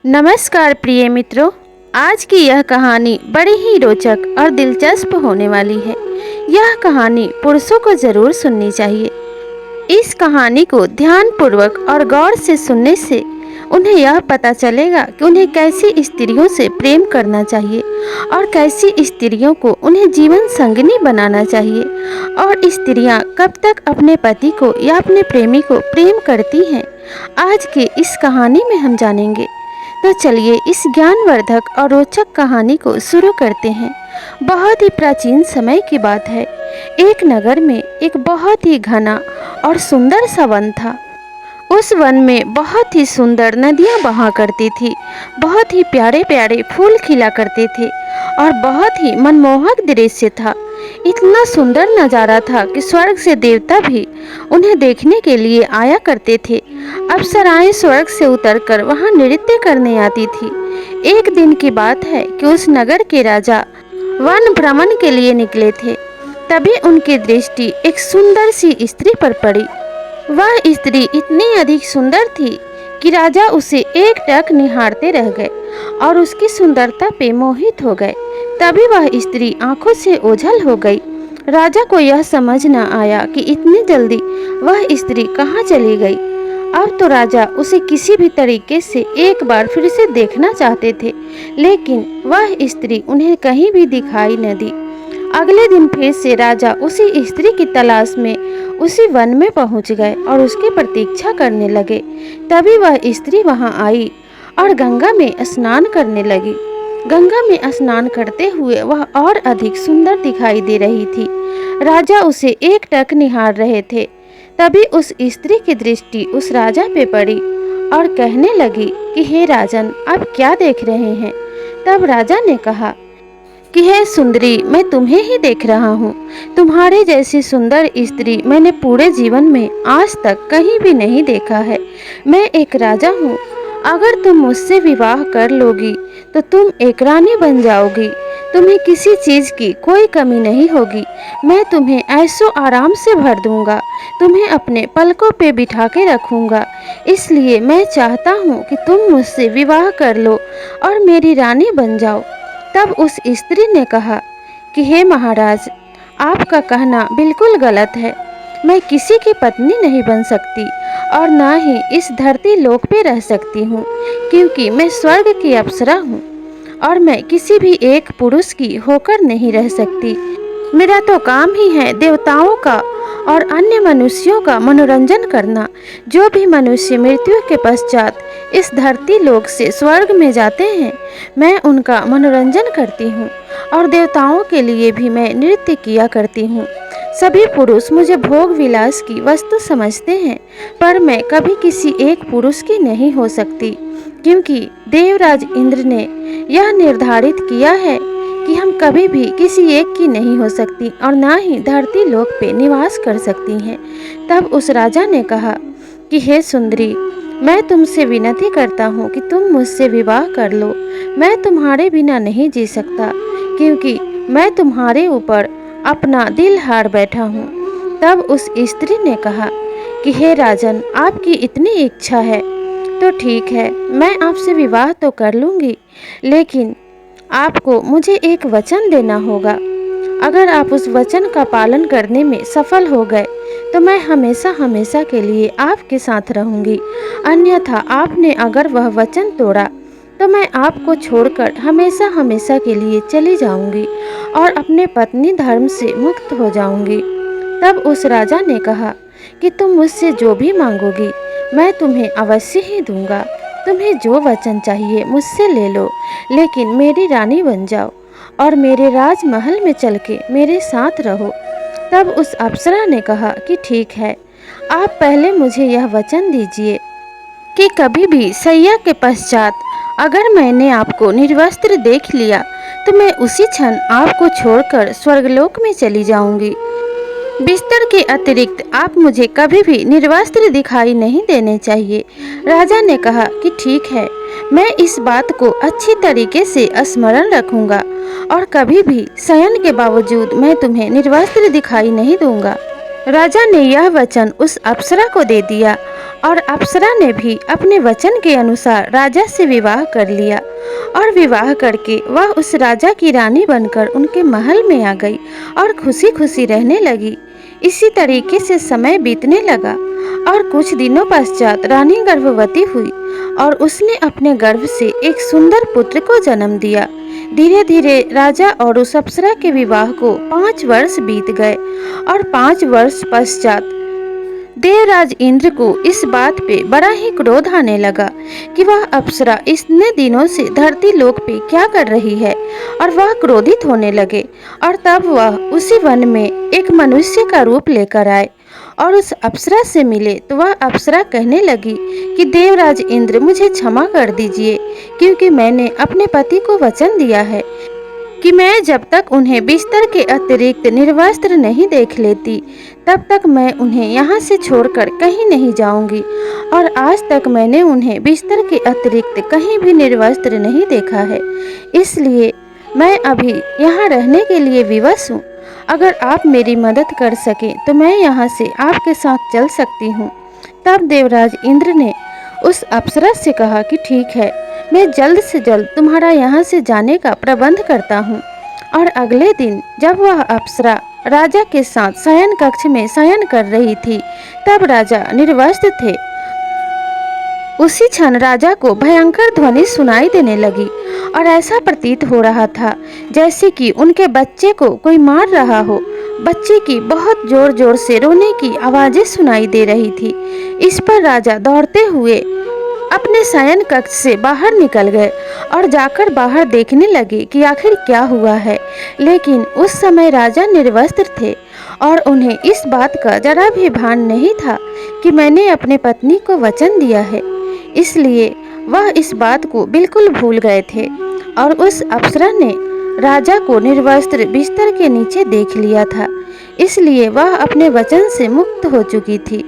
नमस्कार प्रिय मित्रों। आज की यह कहानी बड़ी ही रोचक और दिलचस्प होने वाली है। यह कहानी पुरुषों को जरूर सुननी चाहिए। इस कहानी को ध्यानपूर्वक और गौर से सुनने से उन्हें यह पता चलेगा कि उन्हें कैसी स्त्रियों से प्रेम करना चाहिए और कैसी स्त्रियों को उन्हें जीवन संगिनी बनाना चाहिए, और स्त्रियां कब तक अपने पति को या अपने प्रेमी को प्रेम करती हैं, आज की इस कहानी में हम जानेंगे। तो चलिए इस ज्ञानवर्धक और रोचक कहानी को शुरू करते हैं। बहुत ही प्राचीन समय की बात है। एक नगर में एक बहुत ही घना और सुंदर सा वन था। उस वन में बहुत ही सुंदर नदियां बहा करती थी, बहुत ही प्यारे प्यारे फूल खिला करते थे और बहुत ही मनमोहक दृश्य था। इतना सुंदर नज़ारा था कि स्वर्ग से देवता भी उन्हें देखने के लिए आया करते थे। अप्सराएं स्वर्ग से उतरकर वहां नृत्य करने आती थी। एक दिन की बात है कि उस नगर के राजा वन भ्रमण के लिए निकले थे। तभी उनकी दृष्टि एक सुंदर सी स्त्री पर पड़ी। वह स्त्री इतनी अधिक सुंदर थी कि राजा उसे एकटक निहारते रह गए और उसकी सुंदरता पे मोहित हो गए। तभी वह स्त्री आंखों से ओझल हो गई। राजा को यह समझ न आया कि इतनी जल्दी वह स्त्री कहाँ चली गई। अब तो राजा उसे किसी भी तरीके से एक बार फिर से देखना चाहते थे, लेकिन वह स्त्री उन्हें कहीं भी दिखाई न दी। अगले दिन फिर से राजा उसी स्त्री की तलाश में उसी वन में पहुंच गए और उसकी प्रतीक्षा करने लगे। तभी वह स्त्री वहां आई और गंगा में स्नान करने लगी। गंगा में स्नान करते हुए वह और अधिक सुंदर दिखाई दे रही थी। राजा उसे एकटक निहार रहे थे। तभी उस स्त्री की दृष्टि उस राजा पे पड़ी और कहने लगी कि हे राजन, आप क्या देख रहे हैं। तब राजा ने कहा कि हे सुंदरी, मैं तुम्हें ही देख रहा हूँ। तुम्हारे जैसी सुंदर स्त्री मैंने पूरे जीवन में आज तक कहीं भी नहीं देखा है। मैं एक राजा हूँ। अगर तुम मुझसे विवाह कर लोगी तो तुम एक रानी बन जाओगी। तुम्हें किसी चीज की कोई कमी नहीं होगी। मैं तुम्हें ऐशो आराम से भर दूंगा। तुम्हें अपने पलकों पे बिठा के रखूंगा। इसलिए मैं चाहता हूँ कि तुम मुझसे विवाह कर लो और मेरी रानी बन जाओ। तब उस स्त्री ने कहा कि हे महाराज, आपका कहना बिल्कुल गलत है। मैं किसी की पत्नी नहीं बन सकती और ना ही इस धरती लोक पे रह सकती हूँ, क्योंकि मैं स्वर्ग की अप्सरा हूँ और मैं किसी भी एक पुरुष की होकर नहीं रह सकती। मेरा तो काम ही है देवताओं का और अन्य मनुष्यों का मनोरंजन करना। जो भी मनुष्य मृत्यु के पश्चात इस धरती लोक से स्वर्ग में जाते हैं, मैं उनका मनोरंजन करती हूँ और देवताओं के लिए भी मैं नृत्य किया करती हूँ। सभी पुरुष मुझे भोग विलास की वस्तु समझते हैं, पर मैं कभी किसी एक पुरुष की नहीं हो सकती, क्योंकि देवराज इंद्र ने यह निर्धारित किया है कि हम कभी भी किसी एक की नहीं हो सकती और ना ही धरती लोक पे निवास कर सकती हैं। तब उस राजा ने कहा कि हे सुंदरी, मैं तुमसे विनती करता हूँ कि तुम मुझसे विवाह कर लो। मैं तुम्हारे बिना नहीं जी सकता, क्योंकि मैं तुम्हारे ऊपर अपना दिल हार बैठा हूँ। तब उस स्त्री ने कहा कि हे राजन, आपकी इतनी इच्छा है तो ठीक है, मैं आपसे विवाह तो कर लूँगी, लेकिन आपको मुझे एक वचन देना होगा। अगर आप उस वचन का पालन करने में सफल हो गए तो मैं हमेशा हमेशा के लिए आपके साथ रहूंगी। अन्यथा आपने अगर वह वचन तोड़ा तो मैं आपको छोड़कर हमेशा हमेशा के लिए चली जाऊंगी और अपने पत्नी धर्म से मुक्त हो जाऊंगी। तब उस राजा ने कहा कि तुम मुझसे जो भी मांगोगी मैं तुम्हें अवश्य ही दूंगा। तुम्हें जो वचन चाहिए मुझसे ले लो, लेकिन मेरी रानी बन जाओ और मेरे राजमहल में चल के मेरे साथ रहो। तब उस अप्सरा ने कहा कि ठीक है, आप पहले मुझे यह वचन दीजिए कि कभी भी सैया के पश्चात अगर मैंने आपको निर्वस्त्र देख लिया तो मैं उसी क्षण आपको छोड़कर स्वर्गलोक में चली जाऊंगी। बिस्तर के अतिरिक्त आप मुझे कभी भी निर्वस्त्र दिखाई नहीं देने चाहिए। राजा ने कहा कि ठीक है, मैं इस बात को अच्छी तरीके से स्मरण रखूंगा और कभी भी शयन के बावजूद मैं तुम्हें निर्वस्त्र दिखाई नहीं दूंगा। राजा ने यह वचन उस अप्सरा को दे दिया और अप्सरा ने भी अपने वचन के अनुसार राजा से विवाह कर लिया और विवाह करके वह उस राजा की रानी बनकर उनके महल में आ गई और खुशी खुशी रहने लगी। इसी तरीके से समय बीतने लगा और कुछ दिनों पश्चात रानी गर्भवती हुई और उसने अपने गर्भ से एक सुंदर पुत्र को जन्म दिया। धीरे धीरे राजा और उस अप्सरा के विवाह को 5 वर्ष बीत गए और 5 वर्ष पश्चात देवराज इंद्र को इस बात पे बड़ा ही क्रोध आने लगा कि वह अप्सरा इतने दिनों से धरती लोक पे क्या कर रही है, और वह क्रोधित होने लगे। और तब वह उसी वन में एक मनुष्य का रूप लेकर आए और उस अप्सरा से मिले तो वह अप्सरा कहने लगी कि देवराज इंद्र, मुझे क्षमा कर दीजिए, क्योंकि मैंने अपने पति को वचन दिया है कि मैं जब तक उन्हें बिस्तर के अतिरिक्त निर्वस्त्र नहीं देख लेती तब तक मैं उन्हें यहाँ से छोड़कर कहीं नहीं जाऊंगी, और आज तक मैंने उन्हें बिस्तर के अतिरिक्त कहीं भी निर्वस्त्र नहीं देखा है। इसलिए मैं अभी यहाँ रहने के लिए विवश हूँ। अगर आप मेरी मदद कर सकें तो मैं यहाँ से आपके साथ चल सकती हूँ। तब देवराज इंद्र ने उस अप्सरा से कहा कि ठीक है, मैं जल्द से जल्द तुम्हारा यहाँ से जाने का प्रबंध करता हूँ। और अगले दिन जब वह अप्सरा राजा के साथ शयन कक्ष में शयन कर रही थी तब राजा निर्वस्त्र थे। उसी क्षण राजा को भयंकर ध्वनि सुनाई देने लगी और ऐसा प्रतीत हो रहा था जैसे कि उनके बच्चे को कोई मार रहा हो। बच्चे की बहुत जोर जोर से रोने की आवाजें सुनाई दे रही थी। इस पर राजा दौड़ते हुए अपने शयन कक्ष से बाहर निकल गए और जाकर बाहर देखने लगे कि आखिर क्या हुआ है। लेकिन उस समय राजा निर्वस्त्र थे और उन्हें इस बात का जरा भी भान नहीं था कि मैंने अपने पत्नी को वचन दिया है। इसलिए वह इस बात को बिल्कुल भूल गए थे और उस अप्सरा ने राजा को निर्वस्त्र बिस्तर के नीचे देख लिया था। इसलिए वह अपने वचन से मुक्त हो चुकी थी।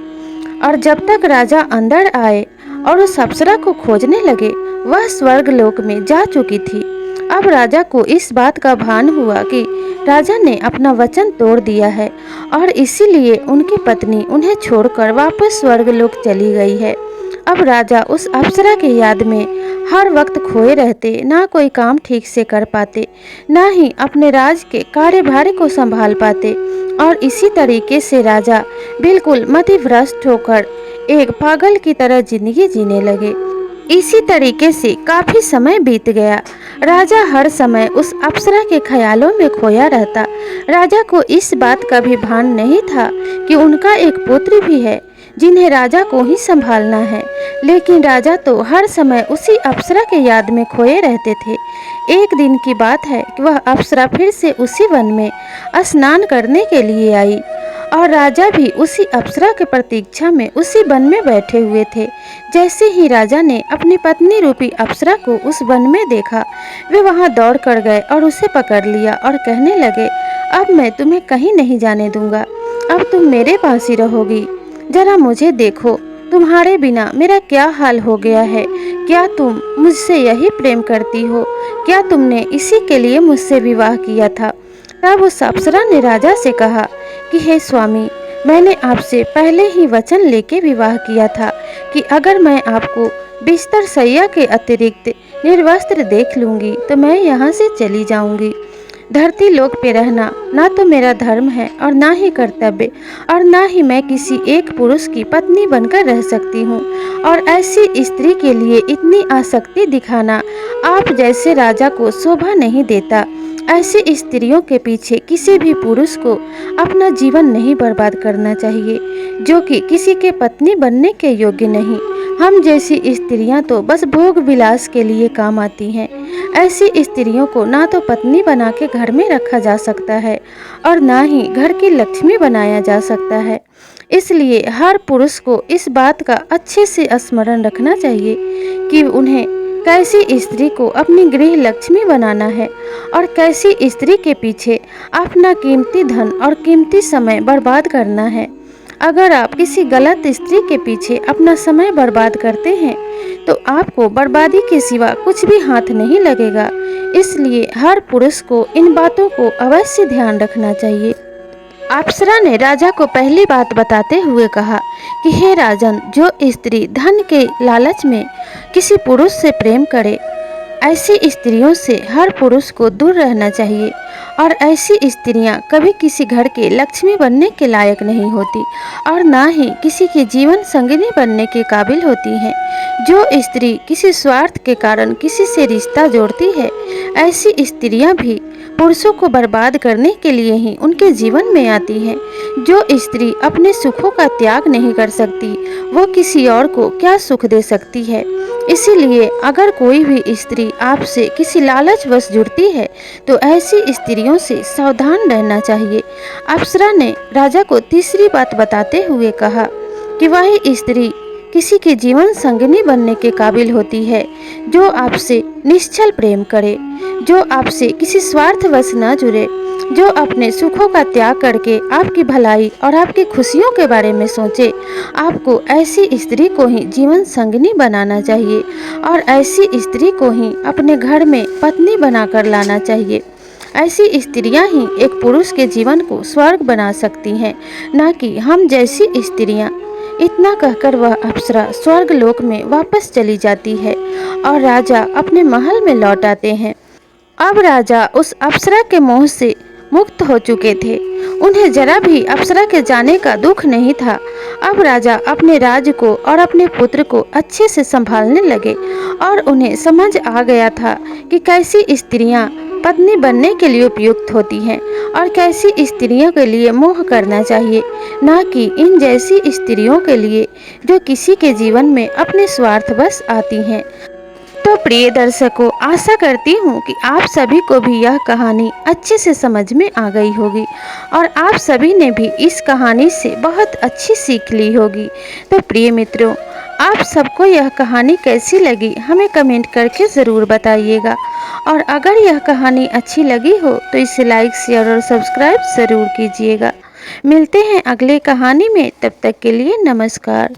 और जब तक राजा अंदर आए और उस अप्सरा को खोजने लगे, वह स्वर्ग लोक में जा चुकी थी। अब राजा को इस बात का भान हुआ कि राजा ने अपना वचन तोड़ दिया है और इसीलिए उनकी पत्नी उन्हें छोड़कर वापस स्वर्ग लोक चली गई है। अब राजा उस अप्सरा के याद में हर वक्त खोए रहते, ना कोई काम ठीक से कर पाते, ना ही अपने राज के कार्यभार को संभाल पाते, और इसी तरीके से राजा बिल्कुल मतिभ्रष्ट होकर एक पागल की तरह जिंदगी जीने लगे। इसी तरीके से काफी समय बीत गया। राजा हर समय उस अप्सरा के ख्यालों में खोया रहता। राजा को इस बात का भी भान नहीं था कि उनका एक पुत्र भी है जिन्हें राजा को ही संभालना है। लेकिन राजा तो हर समय उसी अप्सरा के याद में खोए रहते थे। एक दिन की बात है कि वह अप्सरा फिर से उसी वन में स्नान करने के लिए आई और राजा भी उसी अप्सरा के प्रतीक्षा में उसी वन में बैठे हुए थे। जैसे ही राजा ने अपनी पत्नी रूपी अप्सरा को उस वन में देखा, वे वहां दौड़ कर गए और उसे पकड़ लिया और कहने लगे, अब मैं तुम्हें कहीं नहीं जाने दूंगा, अब तुम मेरे पास ही रहोगी। जरा मुझे देखो, तुम्हारे बिना मेरा क्या हाल हो गया है। क्या तुम मुझसे यही प्रेम करती हो? क्या तुमने इसी के लिए मुझसे विवाह किया था? तब उस अप्सरा ने राजा से कहा कि हे स्वामी, मैंने आपसे पहले ही वचन लेके विवाह किया था कि अगर मैं आपको बिस्तर सैया के अतिरिक्त निर्वस्त्र देख लूँगी तो मैं यहाँ से चली जाऊँगी। धरती लोक पे रहना ना तो मेरा धर्म है और ना ही कर्तव्य, और ना ही मैं किसी एक पुरुष की पत्नी बनकर रह सकती हूँ। और ऐसी स्त्री के लिए इतनी आसक्ति दिखाना आप जैसे राजा को शोभा नहीं देता। ऐसी स्त्रियों के पीछे किसी भी पुरुष को अपना जीवन नहीं बर्बाद करना चाहिए जो कि किसी के पत्नी बनने के योग्य नहीं। हम जैसी स्त्रियां तो बस भोग विलास के लिए काम आती हैं। ऐसी स्त्रियों को ना तो पत्नी बना के घर में रखा जा सकता है और ना ही घर की लक्ष्मी बनाया जा सकता है। इसलिए हर पुरुष को इस बात का अच्छे से स्मरण रखना चाहिए कि उन्हें कैसी स्त्री को अपनी गृह लक्ष्मी बनाना है और कैसी स्त्री के पीछे अपना कीमती धन और कीमती समय बर्बाद करना है। अगर आप किसी गलत स्त्री के पीछे अपना समय बर्बाद करते हैं तो आपको बर्बादी के सिवा कुछ भी हाथ नहीं लगेगा। इसलिए हर पुरुष को इन बातों को अवश्य ध्यान रखना चाहिए। अप्सरा ने राजा को पहली बात बताते हुए कहा कि हे राजन, जो स्त्री धन के लालच में किसी पुरुष से प्रेम करे, ऐसी स्त्रियों से हर पुरुष को दूर रहना चाहिए। और ऐसी स्त्रियां कभी किसी घर के लक्ष्मी बनने के लायक नहीं होती और ना ही किसी के जीवन संगिनी बनने के काबिल होती हैं। जो स्त्री किसी स्वार्थ के कारण किसी से रिश्ता जोड़ती है, ऐसी स्त्रियां भी पुरुषों को बर्बाद करने के लिए ही उनके जीवन में आती हैं। जो स्त्री अपने सुखों का त्याग नहीं कर सकती, वो किसी और को क्या सुख दे सकती है। इसीलिए अगर कोई भी स्त्री आपसे किसी लालचवश जुड़ती है तो ऐसी स्त्रियों से सावधान रहना चाहिए। अप्सरा ने राजा को तीसरी बात बताते हुए कहा कि वह स्त्री किसी के जीवन संगिनी बनने के काबिल होती है जो आपसे निश्चल प्रेम करे, जो आपसे किसी स्वार्थवश न जुड़े, जो अपने सुखों का त्याग करके आपकी भलाई और आपकी खुशियों के बारे में सोचे। आपको ऐसी स्त्री को ही जीवन संगिनी बनाना चाहिए और ऐसी स्त्री को ही अपने घर में पत्नी बनाकर लाना चाहिए। ऐसी स्त्रियां ही एक पुरुष के जीवन को स्वर्ग बना सकती हैं, न कि हम जैसी स्त्रियां। इतना कहकर वह अप्सरा स्वर्ग लोक में वापस चली जाती है और राजा अपने महल में लौट आते हैं। अब राजा उस अप्सरा के मोह से मुक्त हो चुके थे। उन्हें जरा भी अप्सरा के जाने का दुख नहीं था। अब राजा अपने राज्य को और अपने पुत्र को अच्छे से संभालने लगे और उन्हें समझ आ गया था कि कैसी स्त्रियां पत्नी बनने के लिए उपयुक्त होती हैं और कैसी स्त्रियों के लिए मोह करना चाहिए, ना कि इन जैसी स्त्रियों के लिए जो किसी के जीवन में अपने स्वार्थवश आती हैं। तो प्रिय दर्शकों, आशा करती हूँ कि आप सभी को भी यह कहानी अच्छे से समझ में आ गई होगी और आप सभी ने भी इस कहानी से बहुत अच्छी सीख ली होगी। तो प्रिय मित्रों, आप सबको यह कहानी कैसी लगी हमें कमेंट करके ज़रूर बताइएगा। और अगर यह कहानी अच्छी लगी हो तो इसे लाइक, शेयर और सब्सक्राइब ज़रूर कीजिएगा। मिलते हैं अगले कहानी में, तब तक के लिए नमस्कार।